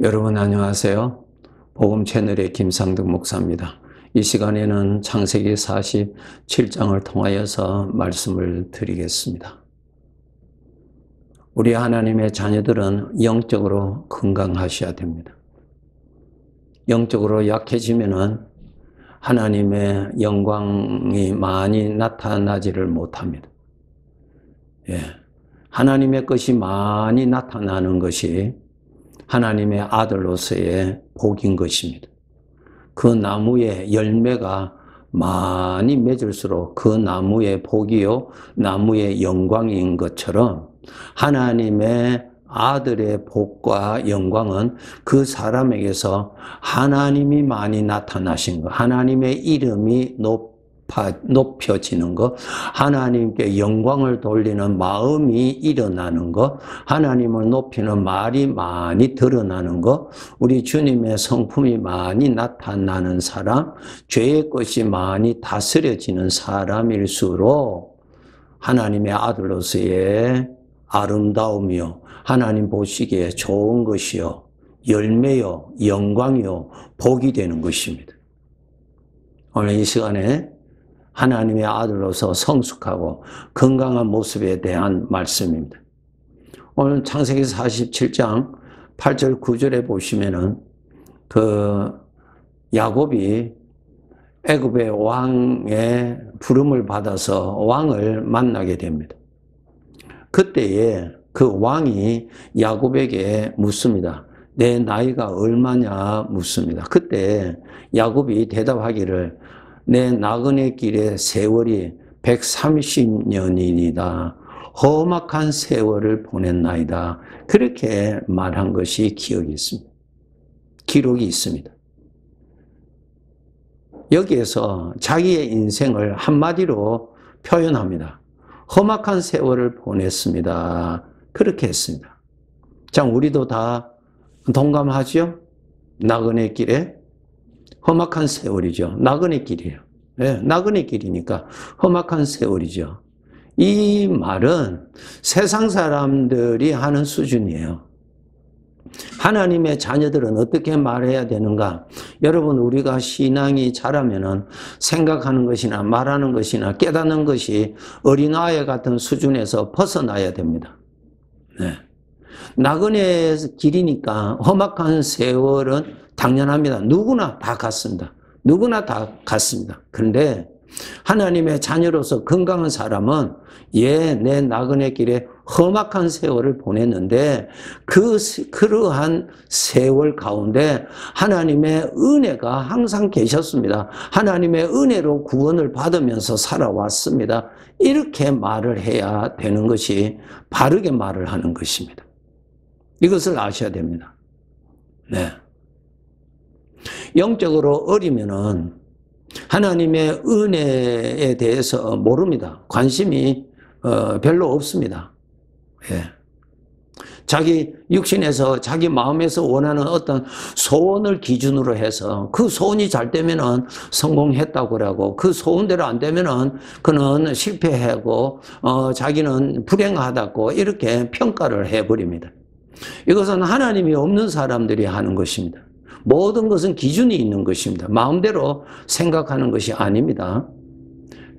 여러분 안녕하세요. 복음 채널의 김상득 목사입니다. 이 시간에는 창세기 47장을 통하여서 말씀을 드리겠습니다. 우리 하나님의 자녀들은 영적으로 건강하셔야 됩니다. 영적으로 약해지면은 하나님의 영광이 많이 나타나지를 못합니다. 하나님의 것이 많이 나타나는 것이 하나님의 아들로서의 복인 것입니다. 그 나무의 열매가 많이 맺을수록 그 나무의 복이요, 나무의 영광인 것처럼 하나님의 아들의 복과 영광은 그 사람에게서 하나님이 많이 나타나신 것, 하나님의 이름이 높여지는 것, 하나님께 영광을 돌리는 마음이 일어나는 것, 하나님을 높이는 말이 많이 드러나는 것, 우리 주님의 성품이 많이 나타나는 사람, 죄의 것이 많이 다스려지는 사람일수록 하나님의 아들로서의 아름다움이요, 하나님 보시기에 좋은 것이요, 열매요, 영광이요, 복이 되는 것입니다. 오늘 이 시간에 하나님의 아들로서 성숙하고 건강한 모습에 대한 말씀입니다. 오늘 창세기 47장 8절 9절에 보시면은 야곱이 애굽의 왕의 부름을 받아서 왕을 만나게 됩니다. 그때에 그 왕이 야곱에게 묻습니다. 내 나이가 얼마냐 묻습니다. 그때 야곱이 대답하기를 내 나그네 길의 세월이 130년이니이다. 험악한 세월을 보냈나이다. 그렇게 말한 것이 기록이 있습니다. 여기에서 자기의 인생을 한마디로 표현합니다. 험악한 세월을 보냈습니다. 그렇게 했습니다. 자, 우리도 다 동감하죠? 나그네 길에 험악한 세월이죠. 나그네 길이에요. 나그네 길이니까 험악한 세월이죠. 이 말은 세상 사람들이 하는 수준이에요. 하나님의 자녀들은 어떻게 말해야 되는가? 여러분, 우리가 신앙이 자라면은 생각하는 것이나 말하는 것이나 깨닫는 것이 어린아이 같은 수준에서 벗어나야 됩니다. 나그네 길이니까 험악한 세월은 당연합니다. 누구나 다 같습니다. 그런데 하나님의 자녀로서 건강한 사람은 내 나그네 길에 험악한 세월을 보냈는데 그러한 세월 가운데 하나님의 은혜가 항상 계셨습니다. 하나님의 은혜로 구원을 받으면서 살아왔습니다. 이렇게 말을 해야 되는 것이 바르게 말을 하는 것입니다. 이것을 아셔야 됩니다. 영적으로 어리면은 하나님의 은혜에 대해서 모릅니다. 관심이 별로 없습니다. 자기 육신에서 자기 마음에서 원하는 어떤 소원을 기준으로 해서 그 소원이 잘 되면은 성공했다고 그러고 그 소원대로 안 되면은 그는 실패하고 자기는 불행하다고 이렇게 평가를 해버립니다. 이것은 하나님이 없는 사람들이 하는 것입니다. 모든 것은 기준이 있는 것입니다. 마음대로 생각하는 것이 아닙니다.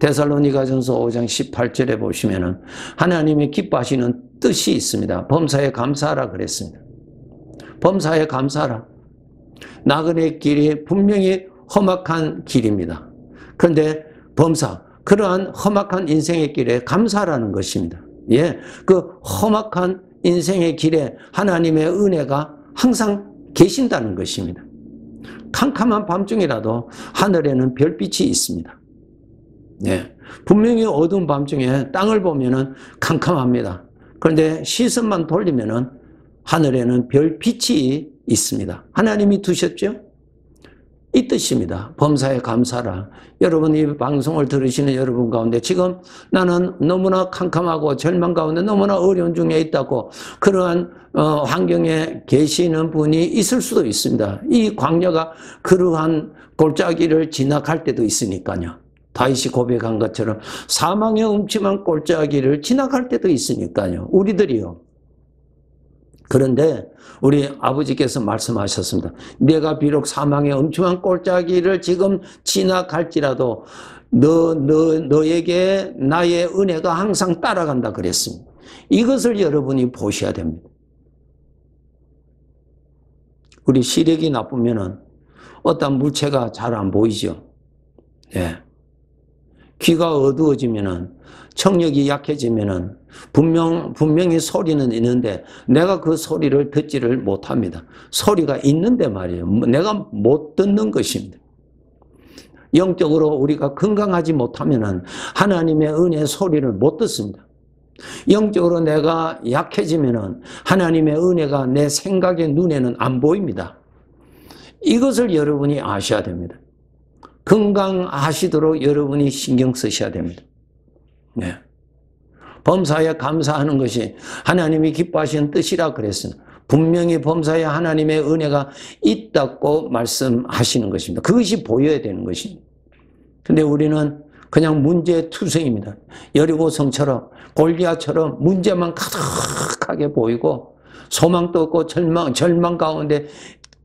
데살로니가전서 5장 18절에 보시면은 하나님이 기뻐하시는 뜻이 있습니다. 범사에 감사하라 그랬습니다. 범사에 감사하라. 나그네 길이 분명히 험악한 길입니다. 그런데 그러한 험악한 인생의 길에 감사하라는 것입니다. 그 험악한 인생의 길에 하나님의 은혜가 항상 계신다는 것입니다. 캄캄한 밤중이라도 하늘에는 별빛이 있습니다. 분명히 어두운 밤중에 땅을 보면은 캄캄합니다. 그런데 시선만 돌리면은 하늘에는 별빛이 있습니다. 하나님이 두셨죠? 이 뜻입니다. 범사에 감사라. 여러분, 이 방송을 들으시는 여러분 가운데 지금 나는 너무나 캄캄하고 절망 가운데 너무나 어려운 중에 있다고 그러한 환경에 계시는 분이 있을 수도 있습니다. 이 광야가 그러한 골짜기를 지나갈 때도 있으니까요. 다윗이 고백한 것처럼 사망의 음침한 골짜기를 지나갈 때도 있으니까요. 우리들이요. 그런데 우리 아버지께서 말씀하셨습니다. 내가 비록 사망의 엄청난 골짜기를 지금 지나갈지라도 너에게 나의 은혜가 항상 따라간다 그랬습니다. 이것을 여러분이 보셔야 됩니다. 우리 시력이 나쁘면은 어떤 물체가 잘 안 보이죠. 예. 귀가 어두워지면은, 청력이 약해지면은 분명히 소리는 있는데 내가 그 소리를 듣지를 못합니다. 소리가 있는데 말이에요. 내가 못 듣는 것입니다. 영적으로 우리가 건강하지 못하면은 하나님의 은혜의 소리를 못 듣습니다. 영적으로 내가 약해지면은 하나님의 은혜가 내 생각의 눈에는 안 보입니다. 이것을 여러분이 아셔야 됩니다. 건강하시도록 여러분이 신경 쓰셔야 됩니다. 네. 범사에 감사하는 것이 하나님이 기뻐하시는 뜻이라 그랬습니다. 분명히 범사에 하나님의 은혜가 있다고 말씀하시는 것입니다. 그것이 보여야 되는 것입니다. 근데 우리는 그냥 문제투성입니다. 여리고성처럼 골리앗처럼 문제만 가득하게 보이고 소망도 없고 절망 가운데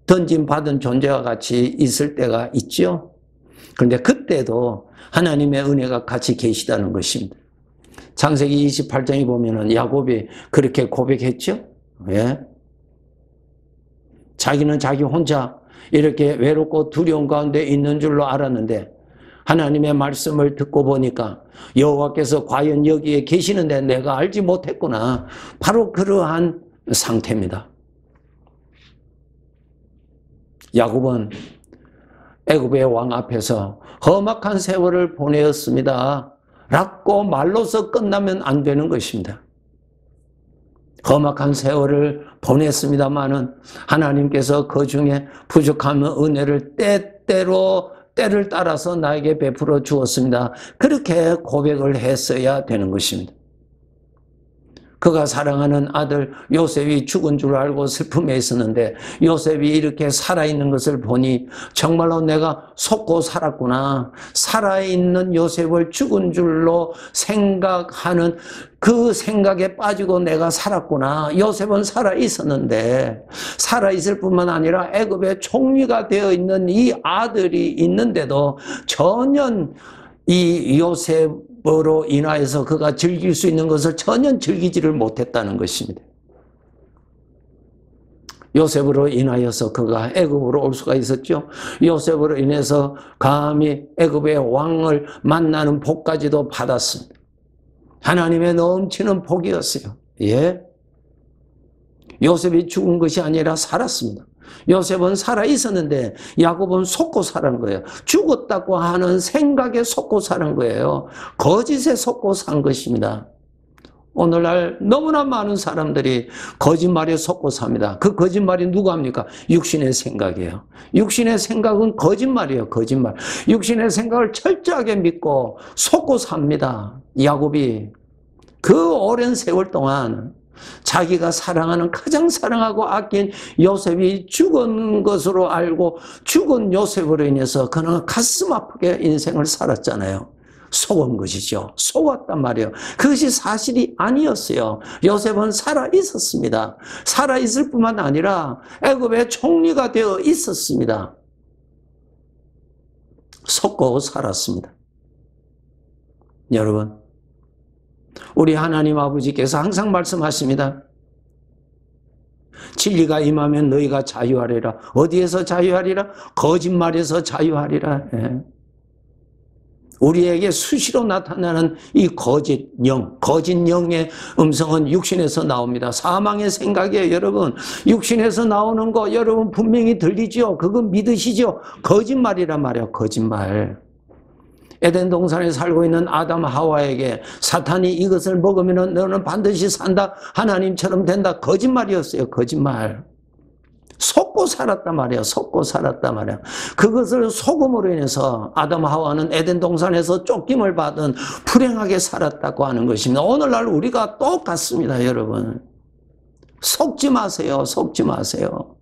던짐받은 존재와 같이 있을 때가 있죠. 그런데 그때도 하나님의 은혜가 같이 계시다는 것입니다. 창세기 28장에 보면은 야곱이 그렇게 고백했죠. 예. 자기는 자기 혼자 이렇게 외롭고 두려운 가운데 있는 줄로 알았는데 하나님의 말씀을 듣고 보니까 여호와께서 과연 여기에 계시는데 내가 알지 못했구나. 바로 그러한 상태입니다. 야곱은 애굽의 왕 앞에서 험악한 세월을 보내었습니다. 라고 말로서 끝나면 안 되는 것입니다. 험악한 세월을 보냈습니다마는 하나님께서 그 중에 부족한 은혜를 때를 따라서 나에게 베풀어 주었습니다. 그렇게 고백을 했어야 되는 것입니다. 그가 사랑하는 아들 요셉이 죽은 줄 알고 슬픔에 있었는데 요셉이 이렇게 살아있는 것을 보니 정말로 내가 속고 살았구나. 살아있는 요셉을 죽은 줄로 생각하는 그 생각에 빠지고 내가 살았구나. 요셉은 살아있었는데 살아있을 뿐만 아니라 애굽의 총리가 되어 있는 이 아들이 있는데도 전혀 이 요셉으로 인하여서 그가 즐길 수 있는 것을 전혀 즐기지를 못했다는 것입니다. 요셉으로 인하여서 그가 애굽으로 올 수가 있었죠. 요셉으로 인해서 감히 애굽의 왕을 만나는 복까지도 받았습니다. 하나님의 넘치는 복이었어요. 예. 요셉이 죽은 것이 아니라 살았습니다. 요셉은 살아 있었는데 야곱은 속고 사는 거예요. 죽었다고 하는 생각에 속고 사는 거예요. 거짓에 속고 산 것입니다. 오늘날 너무나 많은 사람들이 거짓말에 속고 삽니다. 그 거짓말이 누가 합니까? 육신의 생각이에요. 육신의 생각은 거짓말이에요. 거짓말. 육신의 생각을 철저하게 믿고 속고 삽니다. 야곱이 그 오랜 세월 동안 자기가 사랑하는 가장 사랑하고 아낀 요셉이 죽은 것으로 알고 죽은 요셉으로 인해서 그는 가슴 아프게 인생을 살았잖아요. 속은 것이죠. 속았단 말이에요. 그것이 사실이 아니었어요. 요셉은 살아 있었습니다. 살아 있을 뿐만 아니라 애굽의 총리가 되어 있었습니다. 속고 살았습니다. 여러분, 우리 하나님 아버지께서 항상 말씀하십니다. 진리가 임하면 너희가 자유하리라. 어디에서 자유하리라? 거짓말에서 자유하리라. 예. 우리에게 수시로 나타나는 이 거짓 영의 음성은 육신에서 나옵니다. 사망의 생각이에요, 여러분. 육신에서 나오는 거 여러분 분명히 들리죠? 그건 믿으시죠? 거짓말이란 말이에요, 거짓말. 에덴 동산에 살고 있는 아담 하와에게 사탄이 이것을 먹으면 너는 반드시 산다. 하나님처럼 된다. 거짓말이었어요. 거짓말. 속고 살았단 말이에요. 속고 살았단 말이에요. 그것을 속음으로 인해서 아담 하와는 에덴 동산에서 쫓김을 받은 불행하게 살았다고 하는 것입니다. 오늘날 우리가 똑같습니다, 여러분. 속지 마세요. 속지 마세요.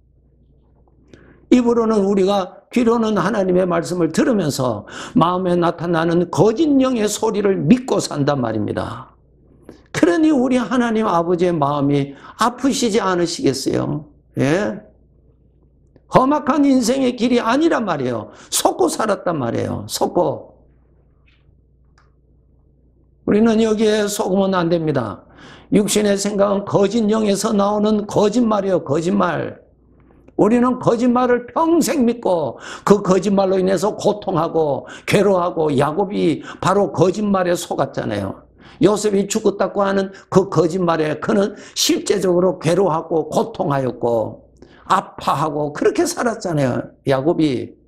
입으로는 우리가, 귀로는 하나님의 말씀을 들으면서 마음에 나타나는 거짓 영의 소리를 믿고 산단 말입니다. 그러니 우리 하나님 아버지의 마음이 아프시지 않으시겠어요? 예? 험악한 인생의 길이 아니란 말이에요. 속고 살았단 말이에요. 속고. 우리는 여기에 속으면 안 됩니다. 육신의 생각은 거짓 영에서 나오는 거짓말이에요. 거짓말. 우리는 거짓말을 평생 믿고 그 거짓말로 인해서 고통하고 괴로워하고 야곱이 바로 거짓말에 속았잖아요. 요셉이 죽었다고 하는 그 거짓말에 그는 실제적으로 괴로워하고 고통하였고 아파하고 그렇게 살았잖아요. 야곱이.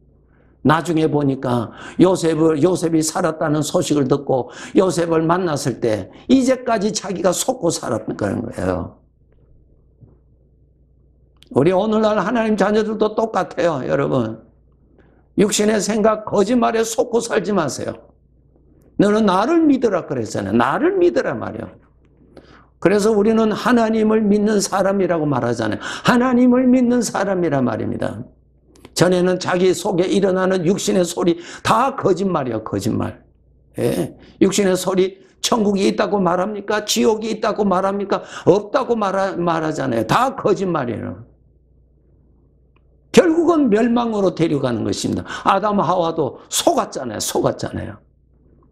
나중에 보니까 요셉이 살았다는 소식을 듣고 요셉을 만났을 때 이제까지 자기가 속고 살았던 거예요. 우리 오늘날 하나님 자녀들도 똑같아요, 여러분. 육신의 생각, 거짓말에 속고 살지 마세요. 너는 나를 믿으라 그랬잖아요. 나를 믿으라 말이에요. 그래서 우리는 하나님을 믿는 사람이라고 말하잖아요. 하나님을 믿는 사람이라 말입니다. 전에는 자기 속에 일어나는 육신의 소리 다 거짓말이에요. 거짓말. 예. 육신의 소리 천국이 있다고 말합니까? 지옥이 있다고 말합니까? 없다고 말하잖아요. 다 거짓말이에요. 결국은 멸망으로 데려가는 것입니다. 아담 하와도 속았잖아요. 속았잖아요.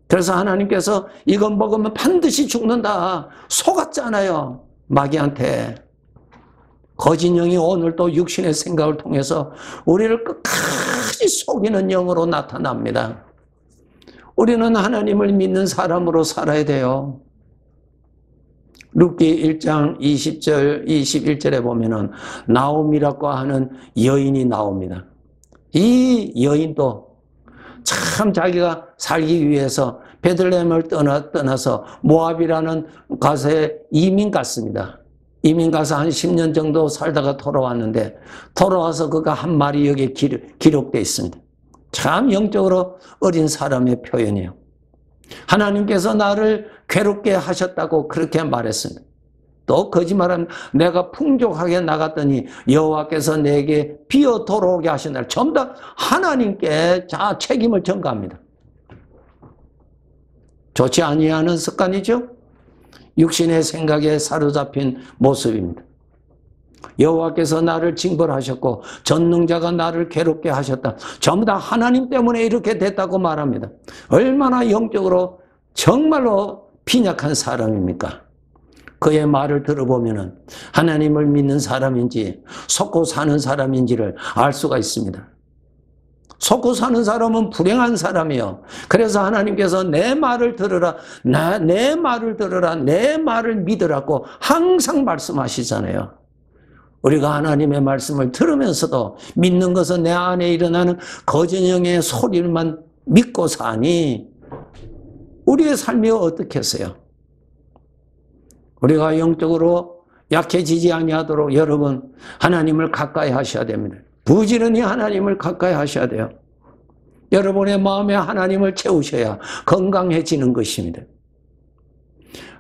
그래서 하나님께서 이건 먹으면 반드시 죽는다. 속았잖아요. 마귀한테. 거짓 영이 오늘 또 육신의 생각을 통해서 우리를 끝까지 속이는 영으로 나타납니다. 우리는 하나님을 믿는 사람으로 살아야 돼요. 룻기 1장 20절, 21절에 보면은 나옴이라고 하는 여인이 나옵니다. 이 여인도 참 자기가 살기 위해서 베들레헴을 떠나서 모압이라는 곳에 이민 갔습니다. 이민 가서 한 10년 정도 살다가 돌아왔는데 돌아와서 그가 한 말이 여기에 기록되어 있습니다. 참 영적으로 어린 사람의 표현이에요. 하나님께서 나를 괴롭게 하셨다고 그렇게 말했습니다. 또 거짓말하면 내가 풍족하게 나갔더니 여호와께서 내게 비어 돌아오게 하신 날 전부 다 하나님께 책임을 전가합니다. 좋지 아니하는 습관이죠. 육신의 생각에 사로잡힌 모습입니다. 여호와께서 나를 징벌하셨고 전능자가 나를 괴롭게 하셨다. 전부 다 하나님 때문에 이렇게 됐다고 말합니다. 얼마나 영적으로 정말로 빈약한 사람입니까? 그의 말을 들어보면 하나님을 믿는 사람인지 속고 사는 사람인지를 알 수가 있습니다. 속고 사는 사람은 불행한 사람이요. 그래서 하나님께서 내 말을 들으라, 내 말을 들으라, 내 말을 믿으라고 항상 말씀하시잖아요. 우리가 하나님의 말씀을 들으면서도 믿는 것은 내 안에 일어나는 거짓영의 소리만 믿고 사니 우리의 삶이 어떻겠어요? 우리가 영적으로 약해지지 아니하도록 여러분 하나님을 가까이 하셔야 됩니다. 부지런히 하나님을 가까이 하셔야 돼요. 여러분의 마음에 하나님을 채우셔야 건강해지는 것입니다.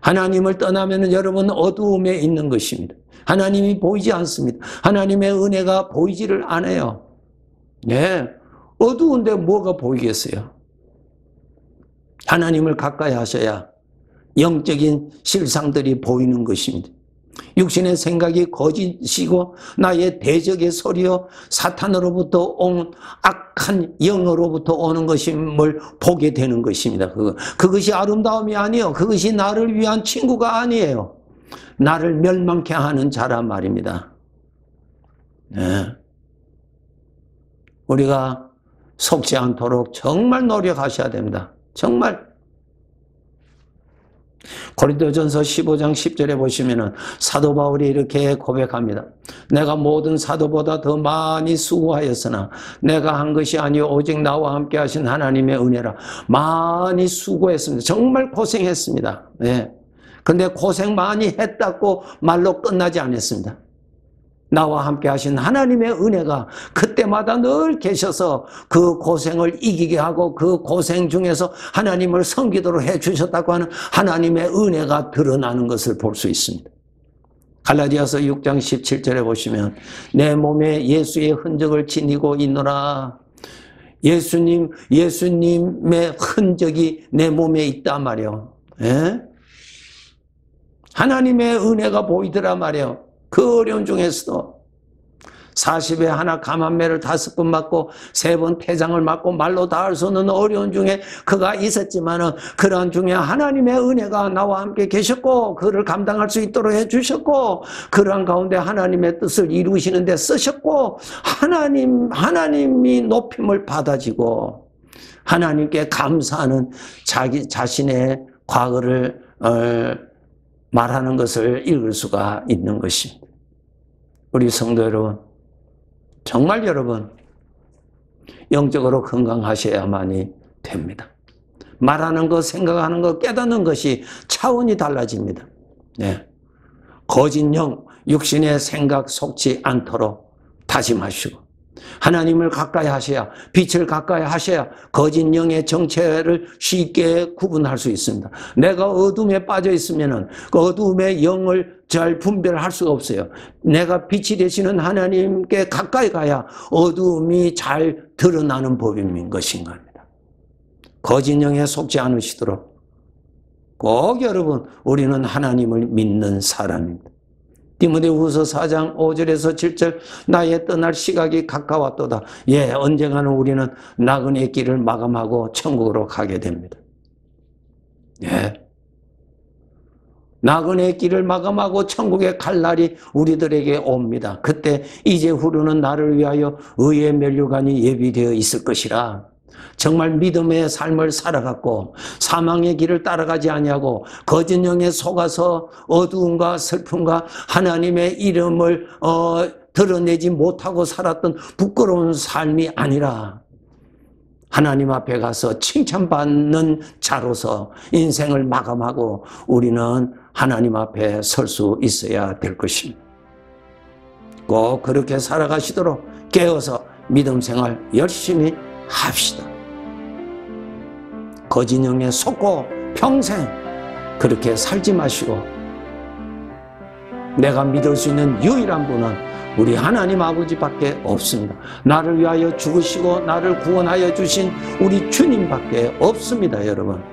하나님을 떠나면 여러분 어두움에 있는 것입니다. 하나님이 보이지 않습니다. 하나님의 은혜가 보이지를 않아요. 네, 어두운데 뭐가 보이겠어요? 하나님을 가까이 하셔야 영적인 실상들이 보이는 것입니다. 육신의 생각이 거짓이고 나의 대적의 소리요 사탄으로부터 온 악한 영으로부터 오는 것임을 보게 되는 것입니다. 그것이 아름다움이 아니에요. 그것이 나를 위한 친구가 아니에요. 나를 멸망케 하는 자란 말입니다. 네. 우리가 속지 않도록 정말 노력하셔야 됩니다. 정말. 고린도전서 15장 10절에 보시면은 사도 바울이 이렇게 고백합니다. 내가 모든 사도보다 더 많이 수고하였으나 내가 한 것이 아니요 오직 나와 함께 하신 하나님의 은혜라. 많이 수고했습니다. 정말 고생했습니다. 네. 근데 고생 많이 했다고 말로 끝나지 않았습니다. 나와 함께 하신 하나님의 은혜가 그때마다 늘 계셔서 그 고생을 이기게 하고 그 고생 중에서 하나님을 섬기도록 해주셨다고 하는 하나님의 은혜가 드러나는 것을 볼 수 있습니다. 갈라디아서 6장 17절에 보시면 내 몸에 예수의 흔적을 지니고 있노라. 예수님의 흔적이 내 몸에 있단 말이에요. 예? 하나님의 은혜가 보이더라 말이에요. 그 어려운 중에서도 40에 하나 감한매를 5번 맞고 3번 태장을 맞고 말로 다 할 수 없는 어려운 중에 그가 있었지만은 그런 중에 하나님의 은혜가 나와 함께 계셨고 그를 감당할 수 있도록 해주셨고 그러한 가운데 하나님의 뜻을 이루시는 데 쓰셨고 하나님이 높임을 받아지고 하나님께 감사하는 자기 자신의 과거를 말하는 것을 읽을 수가 있는 것입니다. 우리 성도 여러분, 정말 여러분 영적으로 건강하셔야만이 됩니다. 말하는 것, 생각하는 것, 깨닫는 것이 차원이 달라집니다. 네. 거짓 영, 육신의 생각 속지 않도록 다짐하시고 하나님을 가까이 하셔야, 빛을 가까이 하셔야 거짓 영의 정체를 쉽게 구분할 수 있습니다. 내가 어둠에 빠져 있으면 그 어둠의 영을 잘 분별할 수가 없어요. 내가 빛이 되시는 하나님께 가까이 가야 어둠이 잘 드러나는 법인 것인 겁니다. 거짓 영에 속지 않으시도록 꼭 여러분, 우리는 하나님을 믿는 사람입니다. 디모데후서 4장 5절에서 7절 나의 떠날 시각이 가까웠도다. 예, 언젠가는 우리는 나그네의 길을 마감하고 천국으로 가게 됩니다. 예. 나그네의 길을 마감하고 천국에 갈 날이 우리들에게 옵니다. 그때 이제 후로는 나를 위하여 의의 면류관이 예비되어 있을 것이라. 정말 믿음의 삶을 살아갔고 사망의 길을 따라가지 아니하고 거짓 영에 속아서 어두움과 슬픔과 하나님의 이름을 드러내지 못하고 살았던 부끄러운 삶이 아니라 하나님 앞에 가서 칭찬받는 자로서 인생을 마감하고 우리는 하나님 앞에 설 수 있어야 될 것입니다. 꼭 그렇게 살아가시도록 깨어서 믿음 생활 열심히 합시다. 거짓 영에 속고 평생 그렇게 살지 마시고 내가 믿을 수 있는 유일한 분은 우리 하나님 아버지밖에 없습니다. 나를 위하여 죽으시고 나를 구원하여 주신 우리 주님밖에 없습니다. 여러분,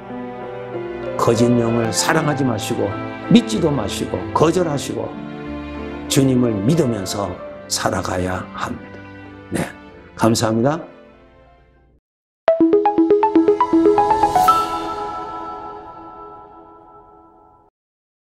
거짓 영을 사랑하지 마시고 믿지도 마시고 거절하시고 주님을 믿으면서 살아가야 합니다. 네, 감사합니다.